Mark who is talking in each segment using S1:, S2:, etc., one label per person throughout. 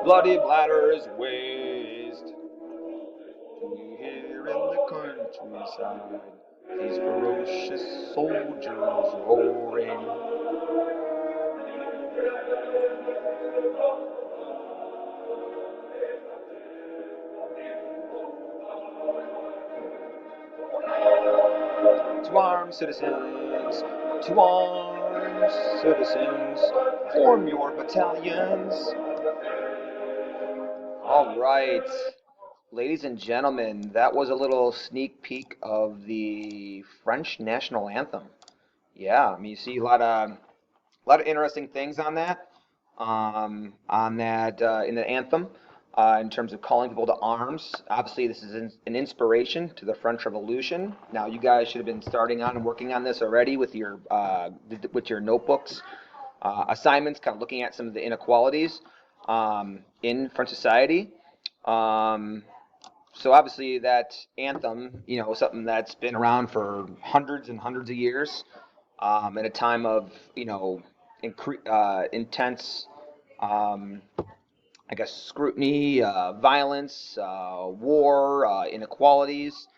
S1: bloody bladders waste. We hear in the countryside these ferocious soldiers roaring. To arms, citizens! To arms, citizens! Form your battalions! All right, ladies and gentlemen, that was a little sneak peek of the French national anthem. Yeah, I mean, you see a lot of interesting things on that in the anthem, in terms of calling people to arms. Obviously, this is an inspiration to the French Revolution. Now, you guys should have been starting on and working on this already with your notebooks, assignments, kind of looking at some of the inequalities in French society. Um, so obviously, that anthem, is something that's been around for hundreds and hundreds of years, at a time of intense, um, I guess, scrutiny, violence, war, inequalities.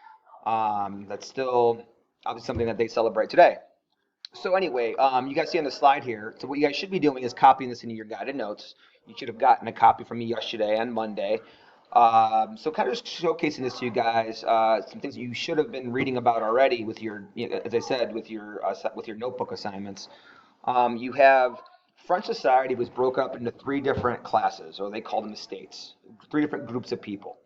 S1: That's still obviously something that they celebrate today. So anyway, you guys see on the slide here. So what you guys should be doing is copying this into your guided notes. You should have gotten a copy from me yesterday and Monday. So kind of just showcasing this to you guys, some things that you should have been reading about already with your, as I said, with your notebook assignments. You have French society was broke up into three different classes, or they called them estates, three different groups of people.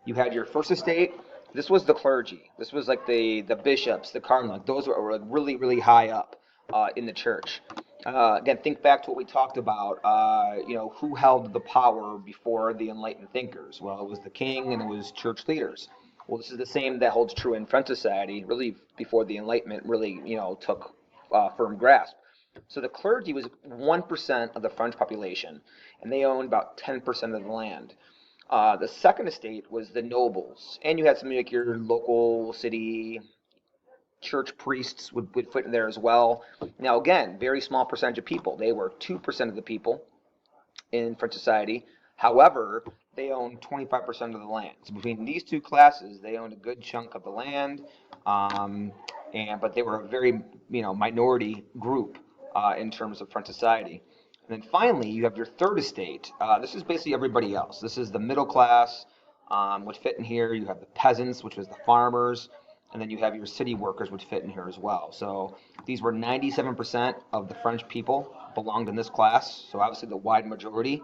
S1: You had your first estate. This was the clergy. This was like the bishops, the cardinals. Those were like really really high up in the church. Again, think back to what we talked about. Who held the power before the Enlightened thinkers? Well, it was the king and it was church leaders. Well, this is the same that holds true in French society, really before the Enlightenment really, took firm grasp. So the clergy was 1% of the French population, and they owned about 10% of the land. The second estate was the nobles, and you had some like your local city church priests would fit in there as well. Now, again, very small percentage of people. They were 2% of the people in French society. However, they owned 25% of the land. So between these two classes, they owned a good chunk of the land, um, but they were a very minority group in terms of French society. And then finally, you have your third estate. This is basically everybody else. This is the middle class, which fit in here. You have the peasants, which was the farmers, and then you have your city workers, which fit in here as well. So these were 97% of the French people belonged in this class. So obviously the wide majority.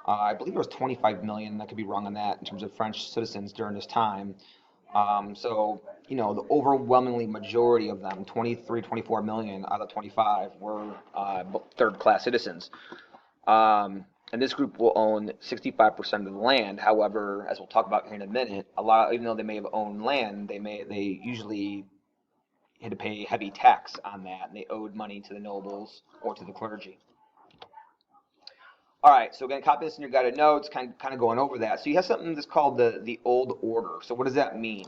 S1: I believe it was 25 million. I could be wrong on that in terms of French citizens during this time. The overwhelmingly majority of them, 23, 24 million out of 25, were third class citizens. And this group will own 65% of the land. However, as we'll talk about here in a minute, even though they may have owned land, they usually had to pay heavy tax on that, and they owed money to the nobles or to the clergy. All right, so again, copy this in your guided notes, kind of going over that. So you have something that's called the old order. So what does that mean?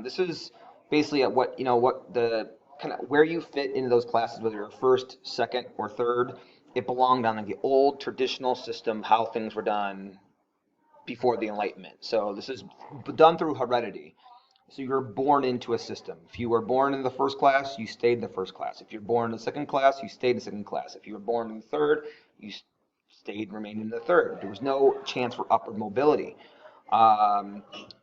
S1: This is basically what the kind of where you fit into those classes, whether you're first, second, or third. It belonged on like the old traditional system, how things were done before the Enlightenment. So this is done through heredity. So you're born into a system. If you were born in the first class, you stayed in the first class. If you're born in the second class, you stayed in the second class. If you were born in the third, you stayed and remained in the third. There was no chance for upward mobility.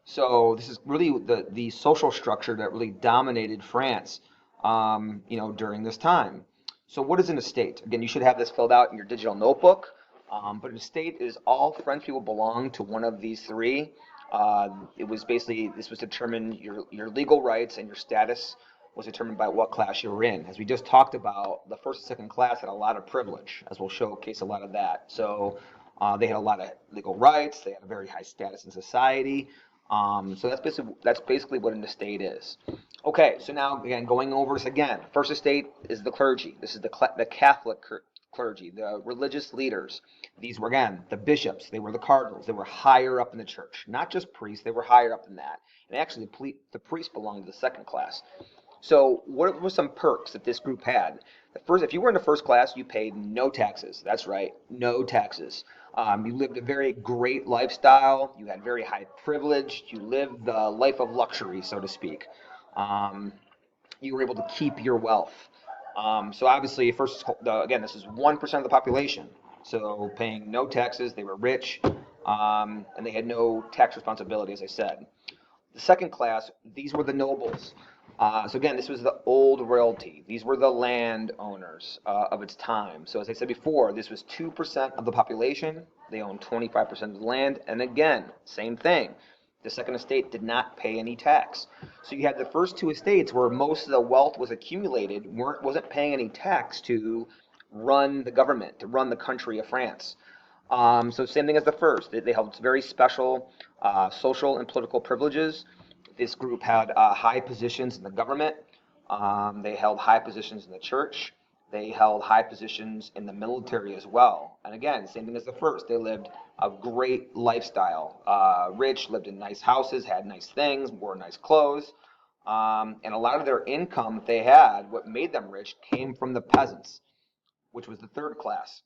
S1: So this is really the social structure that really dominated France, during this time. So what is an estate? Again, you should have this filled out in your digital notebook. But an estate is all French people belong to one of these three. This was determined, your legal rights and your status was determined by what class you were in. As we just talked about, the first and second class had a lot of privilege, as we'll showcase a lot of that. So they had a lot of legal rights. They had a very high status in society. So that's basically what an estate is. Okay, so now again, going over this again. First estate is the clergy. This is the Catholic clergy, the religious leaders. These were, again, the bishops. They were the cardinals. They were higher up in the church. Not just priests. They were higher up than that. And actually, the priests belonged to the second class. So what were some perks that this group had? The first, if you were in the first class, you paid no taxes. That's right, no taxes. You lived a very great lifestyle. You had very high privilege. You lived the life of luxury, so to speak. Um, you were able to keep your wealth. So obviously, again, this is 1% of the population. So paying no taxes, they were rich, and they had no tax responsibility, as I said. The second class, these were the nobles. So again, this was the old royalty. These were the landowners of its time. So as I said before, this was 2% of the population. They owned 25% of the land. And again, same thing. The second estate did not pay any tax. So you had the first two estates where most of the wealth was accumulated, wasn't paying any tax to run the government, to run the country of France. So same thing as the first. They held very special social and political privileges. This group had high positions in the government. They held high positions in the church. They held high positions in the military as well. And again, same thing as the first. They lived a great lifestyle. Rich, lived in nice houses, had nice things, wore nice clothes. And a lot of their income that they had, what made them rich, came from the peasants, which was the third class.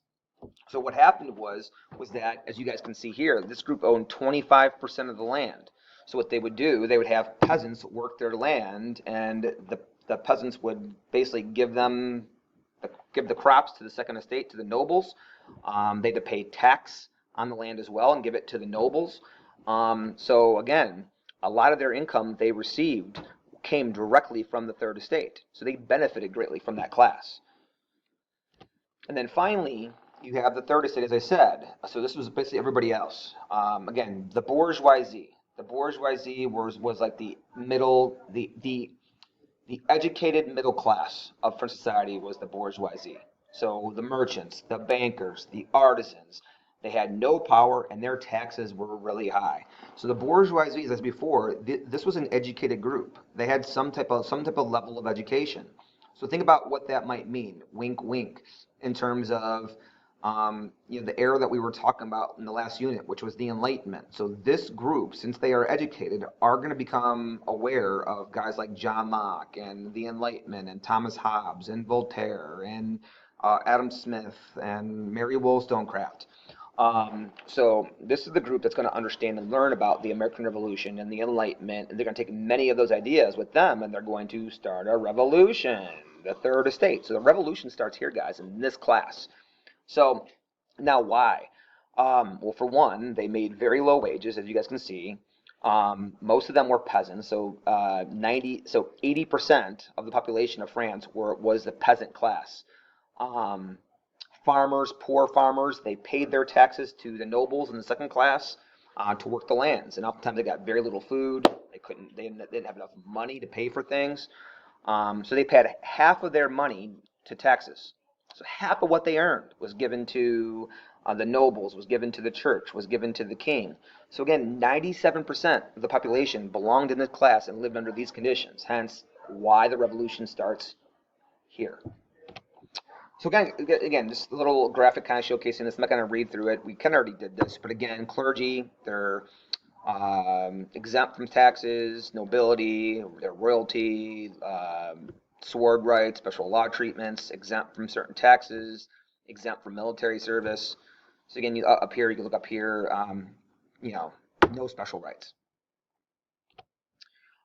S1: So what happened was that, as you guys can see here, this group owned 25% of the land. So what they would do, they would have peasants work their land, and the peasants would basically give the crops to the second estate, to the nobles. They had to pay tax on the land as well and give it to the nobles. So again, a lot of their income they received came directly from the third estate. So they benefited greatly from that class. And then finally, you have the third estate, as I said. So this was basically everybody else. Again, the bourgeoisie. The bourgeoisie was like the middle, the educated middle class of French society was the bourgeoisie. So the merchants, the bankers, the artisans, they had no power and their taxes were really high. So the bourgeoisie, as before, this was an educated group. They had some type of level of education. So think about what that might mean. Wink, wink. In terms of the era that we were talking about in the last unit, which was the Enlightenment. So this group, since they are educated, are going to become aware of guys like John Locke and the Enlightenment and Thomas Hobbes and Voltaire and Adam Smith and Mary Wollstonecraft. So this is the group that's going to understand and learn about the American Revolution and the Enlightenment, and they're going to take many of those ideas with them, and they're going to start a revolution, the third estate. So the revolution starts here, guys, in this class. So now why? Well, for one, they made very low wages, as you guys can see. Most of them were peasants, so 80% of the population of France was the peasant class. Farmers, poor farmers, they paid their taxes to the nobles in the second class to work the lands, and oftentimes they got very little food. They didn't have enough money to pay for things, so they paid half of their money to taxes. So half of what they earned was given to the nobles, was given to the church, was given to the king. So again, 97% of the population belonged in this class and lived under these conditions. Hence, why the revolution starts here. So again, just a little graphic kind of showcasing this. I'm not going to read through it. We kind of already did this. But again, clergy, they're exempt from taxes, nobility, their royalty, sword rights, special law treatments, exempt from certain taxes, exempt from military service. So again, up here, you can look up here, no special rights.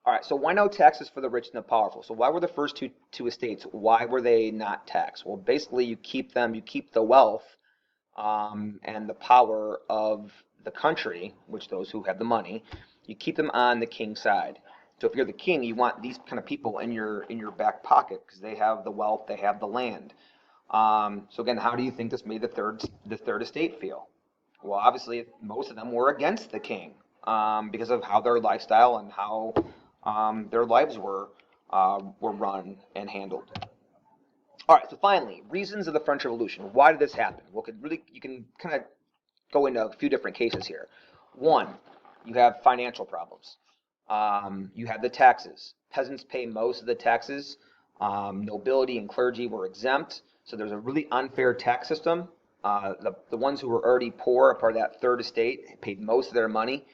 S1: All right, so why no taxes for the rich and the powerful? So why were the first two estates, why were they not taxed? Well, basically you keep the wealth and the power of the country, which those who have the money, you keep them on the king's side. So if you're the king, you want these kind of people in your back pocket because they have the wealth, they have the land. So again, how do you think this made the third estate feel? Well, obviously most of them were against the king because of how their lifestyle and how their lives were run and handled. All right, so finally, reasons of the French Revolution. Why did this happen? Well, you can kind of go into a few different cases here. One, you have financial problems. You have the taxes. Peasants pay most of the taxes. Nobility and clergy were exempt. So there's a really unfair tax system. The ones who were already poor, a part of that third estate, paid most of their money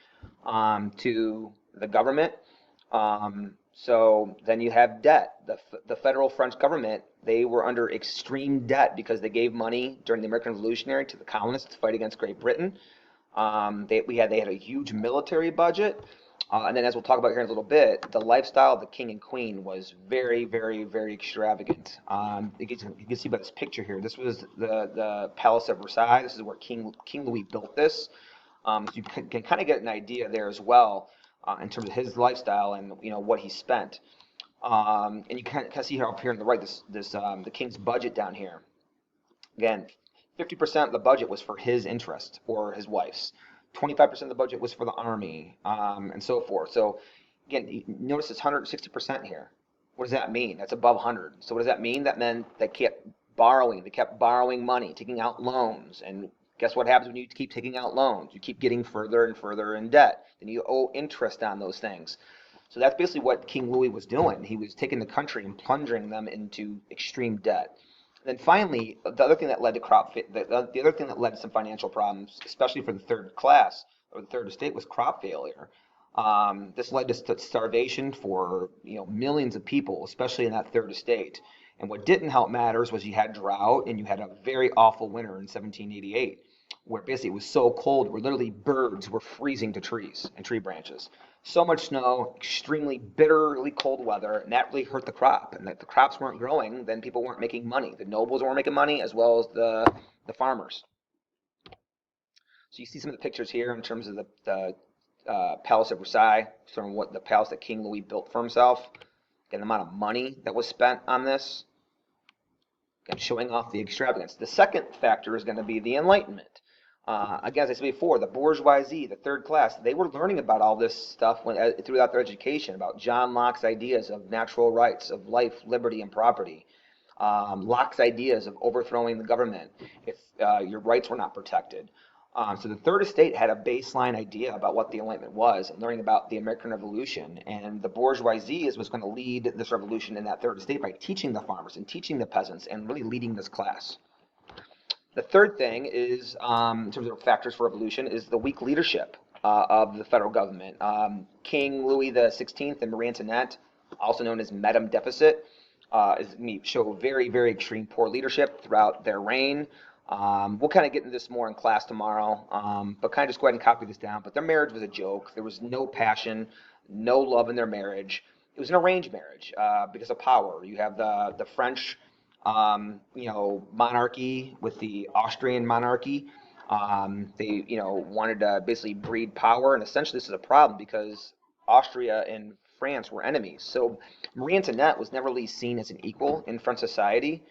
S1: to the government. So then you have debt. The federal French government, they were under extreme debt because they gave money during the American Revolutionary to the colonists to fight against Great Britain. They had a huge military budget, and then as we'll talk about here in a little bit, the lifestyle of the king and queen was very, very, very extravagant. You can see by this picture here. This was the Palace of Versailles. This is where King Louis built this. So you can kind of get an idea there as well in terms of his lifestyle and what he spent. And you kind of see here up here on the right the king's budget down here. Again, 50% of the budget was for his interest or his wife's. 25% of the budget was for the army, and so forth. So again, notice it's 160% here. What does that mean? That's above 100. So what does that mean? That meant they kept borrowing. They kept borrowing money, taking out loans. And guess what happens when you keep taking out loans? You keep getting further and further in debt. Then you owe interest on those things. So that's basically what King Louis was doing. He was taking the country and plunging them into extreme debt. And then finally, the other thing that led to some financial problems, especially for the third class or the third estate, was crop failure. This led to starvation for millions of people, especially in that third estate. And what didn't help matters was you had drought and you had a very awful winter in 1788, where basically it was so cold where literally birds were freezing to trees and tree branches. So much snow, extremely bitterly cold weather, and that really hurt the crop. And if the crops weren't growing, then people weren't making money. The nobles weren't making money, as well as the farmers. So you see some of the pictures here in terms of the Palace of Versailles, sort of what the palace that King Louis built for himself. Again, the amount of money that was spent on this. Again, showing off the extravagance. The second factor is going to be the Enlightenment. Again, as I said before, the bourgeoisie, the third class, they were learning about all this stuff throughout their education, about John Locke's ideas of natural rights, of life, liberty, and property. Locke's ideas of overthrowing the government if your rights were not protected. So the third estate had a baseline idea about what the Enlightenment was and learning about the American Revolution. And the bourgeoisie was going to lead this revolution in that third estate by teaching the farmers and teaching the peasants and really leading this class. The third thing is, in terms of factors for revolution, is the weak leadership of the federal government. King Louis XVI and Marie Antoinette, also known as Madame Deficit, show very, very extreme poor leadership throughout their reign. We'll kind of get into this more in class tomorrow, but kind of just go ahead and copy this down. But their marriage was a joke. There was no passion, no love in their marriage. It was an arranged marriage because of power. You have the French monarchy with the Austrian monarchy. They, wanted to basically breed power, and essentially this is a problem because Austria and France were enemies. So Marie Antoinette was never really seen as an equal in French society.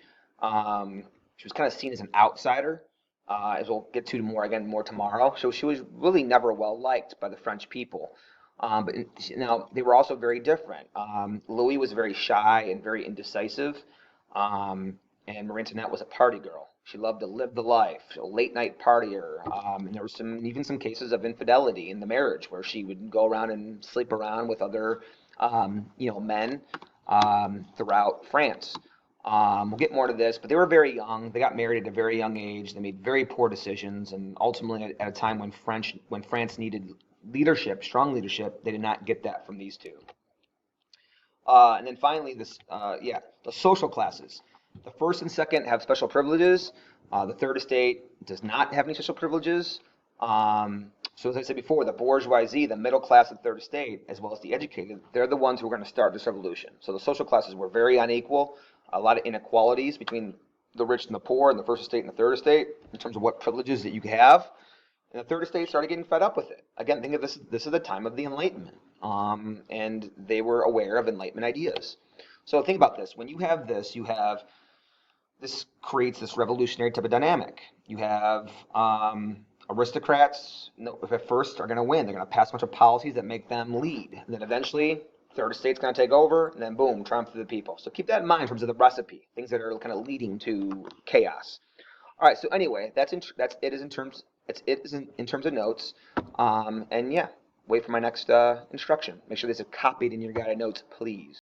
S1: She was kind of seen as an outsider, as we'll get to more tomorrow. So she was really never well liked by the French people. But now they were also very different. Louis was very shy and very indecisive. And Marie Antoinette was a party girl. She loved to live the life, a late night partier. And there was even some cases of infidelity in the marriage where she would go around and sleep around with other, men throughout France. We'll get more to this, but they were very young. They got married at a very young age. They made very poor decisions, and ultimately, at a time when France needed leadership, strong leadership, they did not get that from these two. And then finally, the social classes. The first and second have special privileges. The third estate does not have any special privileges. So as I said before, the bourgeoisie, the middle class of the third estate, as well as the educated, they're the ones who are going to start this revolution. So the social classes were very unequal. A lot of inequalities between the rich and the poor in the first estate and the third estate in terms of what privileges that you have. And the third estate started getting fed up with it. Again, think of this is the time of the Enlightenment. And they were aware of Enlightenment ideas. So think about this. When you have this creates this revolutionary type of dynamic. You have aristocrats, at first, are going to win. They're going to pass a bunch of policies that make them lead. And then eventually, third estate's going to take over, and then boom, triumph of the people. So keep that in mind in terms of the recipe, things that are kind of leading to chaos. All right. So anyway, it is in terms of notes. And yeah, wait for my next instruction. Make sure this is copied in your guided notes, please.